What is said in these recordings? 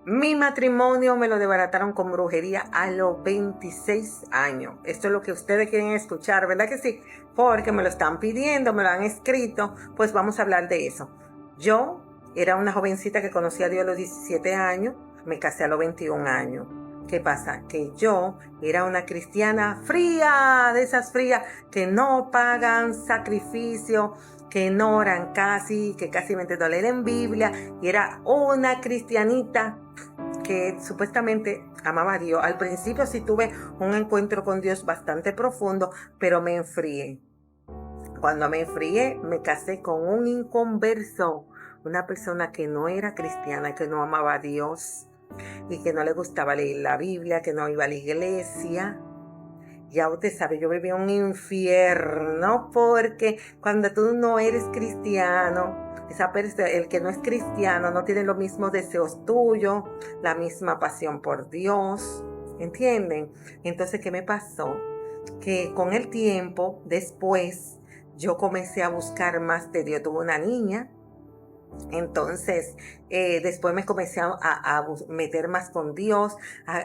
Mi matrimonio me lo desbarataron con brujería a los 26 años. Esto es lo que ustedes quieren escuchar, ¿verdad que sí? Porque me lo están pidiendo, me lo han escrito, pues vamos a hablar de eso. Yo era una jovencita que conocí a Dios a los 17 años, me casé a los 21 años. ¿Qué pasa? Que yo era una cristiana fría, de esas frías que no pagan sacrificio, que no oran casi, que casi me no leen Biblia, y era una cristianita que supuestamente amaba a Dios. Al principio sí tuve un encuentro con Dios bastante profundo, pero me enfrié. Cuando me enfrié, me casé con un inconverso, una persona que no era cristiana, que no amaba a Dios y que no le gustaba leer la Biblia, que no iba a la iglesia. Ya usted sabe, yo vivía un infierno porque cuando tú no eres cristiano, el que no es cristiano no tiene los mismos deseos tuyos, la misma pasión por Dios, ¿entienden? Entonces, ¿qué me pasó? Que con el tiempo, después, yo comencé a buscar más de Dios. Tuve una niña. Entonces, después me comencé a meter más con Dios.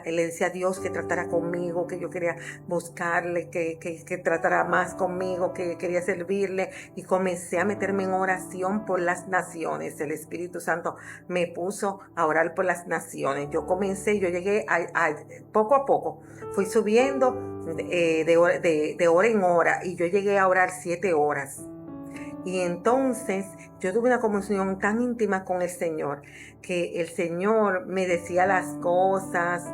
Le decía a Dios que tratara conmigo, que yo quería buscarle, que tratara más conmigo, que quería servirle. Y comencé a meterme en oración por las naciones. El Espíritu Santo me puso a orar por las naciones. Yo llegué poco a poco. Fui subiendo de hora en hora y yo llegué a orar 7 horas. Y entonces yo tuve una comunión tan íntima con el Señor que el Señor me decía las cosas,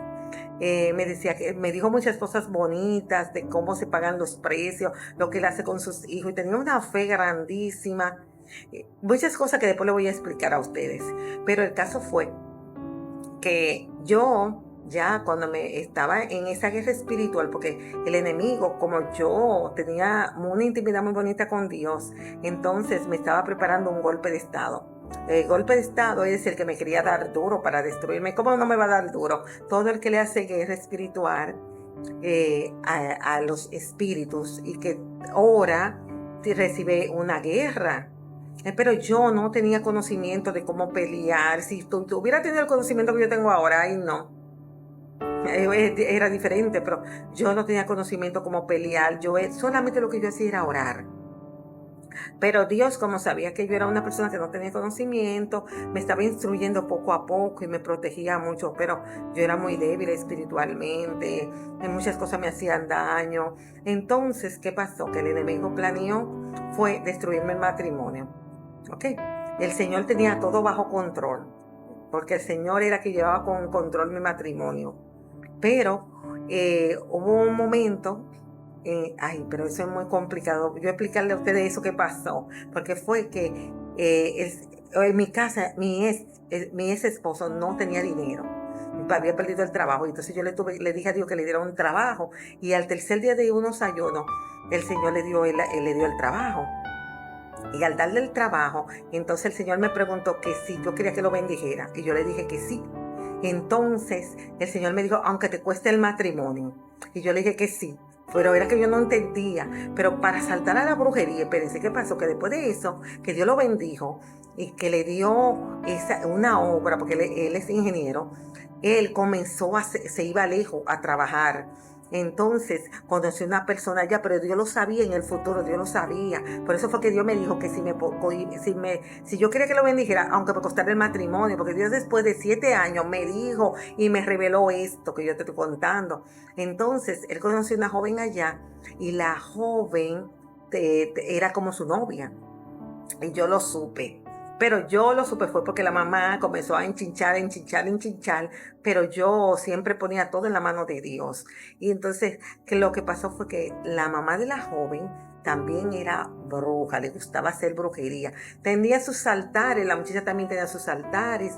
me dijo muchas cosas bonitas de cómo se pagan los precios, lo que Él hace con sus hijos, y tenía una fe grandísima, muchas cosas que después le voy a explicar a ustedes. Pero el caso fue que yo ya cuando me estaba en esa guerra espiritual, porque el enemigo, como yo tenía una intimidad muy bonita con Dios, entonces me estaba preparando un golpe de estado. El golpe de estado es el que me quería dar duro para destruirme. ¿Cómo no me va a dar duro? Todo el que le hace guerra espiritual a los espíritus y que ora recibe una guerra. Pero yo no tenía conocimiento de cómo pelear. Si tú hubiera tenido el conocimiento que yo tengo ahora, ay no, era diferente, pero yo no tenía conocimiento cómo pelear. Solamente lo que yo hacía era orar. Pero Dios, como sabía que yo era una persona que no tenía conocimiento, me estaba instruyendo poco a poco y me protegía mucho, pero yo era muy débil espiritualmente, muchas cosas me hacían daño. Entonces, ¿qué pasó? Que el enemigo planeó fue destruirme el matrimonio. ¿Ok? El Señor tenía todo bajo control, porque el Señor era que llevaba con control mi matrimonio. Pero hubo un momento, pero eso es muy complicado. Yo explicarle a ustedes eso que pasó, porque fue que en mi casa, mi ex esposo no tenía dinero. Había perdido el trabajo, y entonces yo le dije a Dios que le diera un trabajo, y al tercer día de unos ayunos, el Señor él le dio el trabajo. Y al darle el trabajo, entonces el Señor me preguntó que si yo quería que lo bendijera. Y yo le dije que sí. Entonces el Señor me dijo, aunque te cueste el matrimonio. Y yo le dije que sí. Pero era que yo no entendía. Pero para saltar a la brujería, espérense, ¿qué pasó? Que después de eso, que Dios lo bendijo y que le dio una obra, porque él es ingeniero, él se iba lejos a trabajar. Entonces conocí una persona allá, pero Dios lo sabía en el futuro, Dios lo sabía. Por eso fue que Dios me dijo que si yo quería que lo bendijera, aunque me costara el matrimonio, porque Dios después de 7 años me dijo y me reveló esto que yo te estoy contando. Entonces él conoció una joven allá y la joven era como su novia. Y yo lo supe. Pero yo lo supe fue porque la mamá comenzó a enchinchar, pero yo siempre ponía todo en la mano de Dios. Y entonces, que lo que pasó fue que la mamá de la joven también era bruja, le gustaba hacer brujería. Tenía sus altares, la muchacha también tenía sus altares.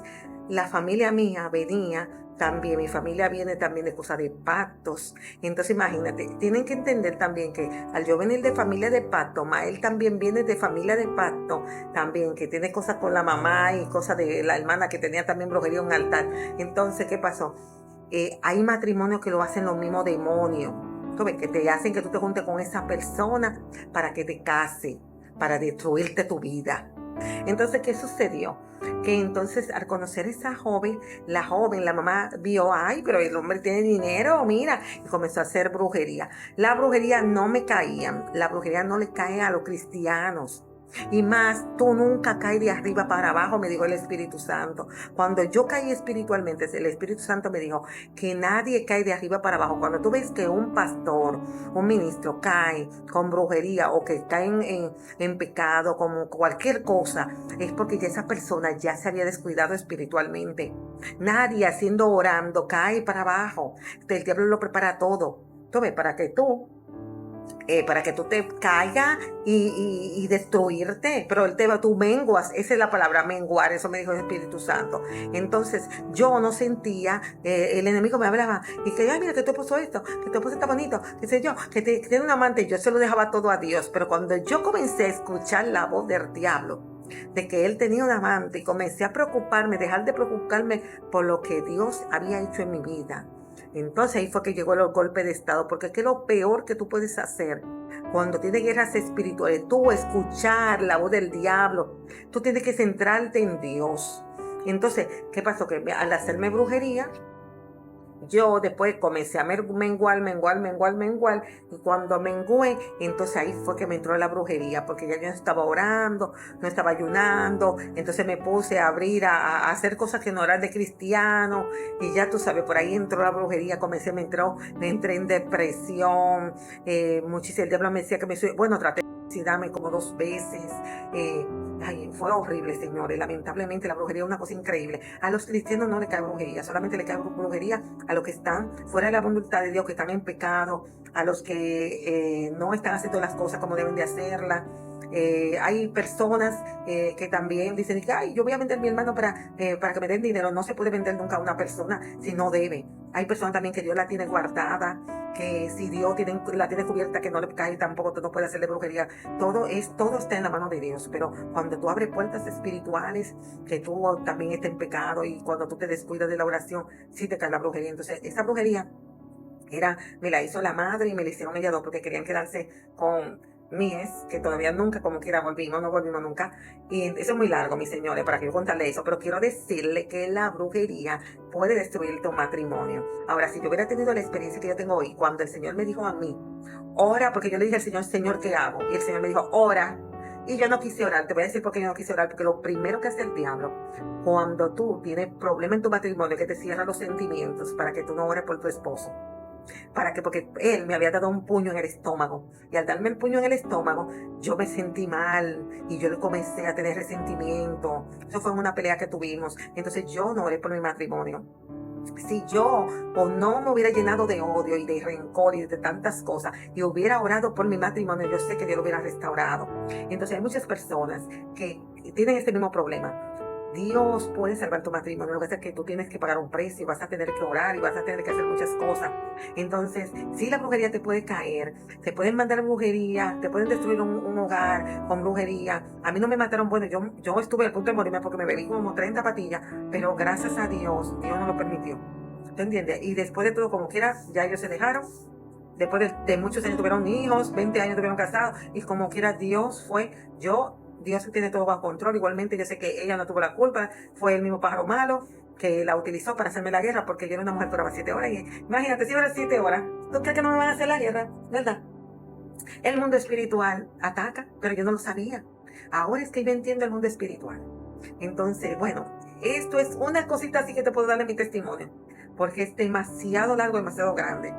La familia mía venía también, mi familia viene también de cosas de pactos. Entonces imagínate, tienen que entender también que al yo venir de familia de pacto, Mael también viene de familia de pacto, también que tiene cosas con la mamá y cosas de la hermana que tenía también brujería en un altar. Entonces, ¿qué pasó? Hay matrimonios que lo hacen los mismos demonios, que te hacen que tú te juntes con esa persona para que te case, para destruirte tu vida. Entonces, ¿qué sucedió? Que entonces al conocer a esa joven, la mamá vio, ay, pero el hombre tiene dinero, mira, y comenzó a hacer brujería. La brujería no me caía, la brujería no le cae a los cristianos. Y más, tú nunca caes de arriba para abajo, me dijo el Espíritu Santo. Cuando yo caí espiritualmente, el Espíritu Santo me dijo que nadie cae de arriba para abajo. Cuando tú ves que un pastor, un ministro cae con brujería o que cae en pecado, como cualquier cosa, es porque ya esa persona ya se había descuidado espiritualmente. Nadie haciendo orando cae para abajo. El diablo lo prepara todo. ¿Tú ves? Para que tú te caigas y destruirte, pero tú menguas, esa es la palabra, menguar, eso me dijo el Espíritu Santo. Entonces yo no sentía, el enemigo me hablaba, y que, ay, mira, que tu esposo esto, que tu esposo está bonito, qué sé yo, que tiene un amante, yo se lo dejaba todo a Dios, pero cuando yo comencé a escuchar la voz del diablo, de que él tenía un amante, y comencé a preocuparme, dejar de preocuparme por lo que Dios había hecho en mi vida. Entonces ahí fue que llegó el golpe de estado, porque es que lo peor que tú puedes hacer cuando tienes guerras espirituales, tú escuchar la voz del diablo, tú tienes que centrarte en Dios. Entonces, ¿qué pasó? Que al hacerme brujería, yo después comencé a menguar, y cuando mengué, entonces ahí fue que me entró la brujería, porque ya yo no estaba orando, no estaba ayunando, entonces me puse a abrir, a hacer cosas que no eran de cristiano, y ya tú sabes, por ahí entró la brujería, me entré en depresión, muchísimo, el diablo me decía que bueno, traté de suicidarme como 2 veces, ay, fue horrible, señores. Lamentablemente la brujería es una cosa increíble. A los cristianos no le cae brujería, solamente le cae brujería a los que están fuera de la voluntad de Dios, que están en pecado, a los que no están haciendo las cosas como deben de hacerlas. Hay personas que también dicen, ay, yo voy a vender a mi hermano para que me den dinero. No se puede vender nunca a una persona si no debe. Hay personas también que Dios la tiene guardada, que si Dios la tiene cubierta, que no le cae tampoco, tú no puedes hacerle brujería. Todo está en la mano de Dios, pero cuando tú abres puertas espirituales, que tú también estés en pecado, y cuando tú te descuidas de la oración, sí te cae la brujería. Entonces, esa brujería me la hizo la madre y me la hicieron ella dos, porque querían quedarse con mi ex, que todavía nunca, como quiera, no volvimos nunca. Y eso es muy largo, mis señores, para que yo contarle eso, pero quiero decirle que la brujería puede destruir tu matrimonio. Ahora, si yo hubiera tenido la experiencia que yo tengo hoy, cuando el Señor me dijo a mí, ora, porque yo le dije al Señor, Señor, ¿qué hago? Y el Señor me dijo, ora. Y yo no quise orar. Te voy a decir por qué yo no quise orar, porque lo primero que hace el diablo, cuando tú tienes problema en tu matrimonio, que te cierra los sentimientos para que tú no ores por tu esposo. Porque él me había dado un puño en el estómago, y al darme el puño en el estómago yo me sentí mal, y yo comencé a tener resentimiento. Eso fue una pelea que tuvimos. Entonces yo no oré por mi matrimonio. Si yo o no me hubiera llenado de odio y de rencor y de tantas cosas, y hubiera orado por mi matrimonio, yo sé que Dios lo hubiera restaurado. Entonces hay muchas personas que tienen este mismo problema. Dios puede salvar tu matrimonio, lo que pasa es que tú tienes que pagar un precio, vas a tener que orar y vas a tener que hacer muchas cosas. Entonces, sí, la brujería te puede caer, te pueden mandar brujería, te pueden destruir un hogar con brujería. A mí no me mataron, bueno, yo estuve al punto de morirme porque me bebí como 30 patillas, pero gracias a Dios, Dios no lo permitió. ¿Tú entiendes? Y después de todo, como quiera, ya ellos se dejaron. Después de muchos años tuvieron hijos, 20 años tuvieron casados, y como quiera, Dios tiene todo bajo control. Igualmente, yo sé que ella no tuvo la culpa, fue el mismo pájaro malo que la utilizó para hacerme la guerra, porque yo era una mujer que duraba 7 horas. Y imagínate, si ahora 7 horas, ¿tú crees que no me van a hacer la guerra? ¿Verdad? El mundo espiritual ataca, pero yo no lo sabía. Ahora es que yo entiendo el mundo espiritual. Entonces, bueno, esto es una cosita así que te puedo dar de mi testimonio, porque es demasiado largo, demasiado grande.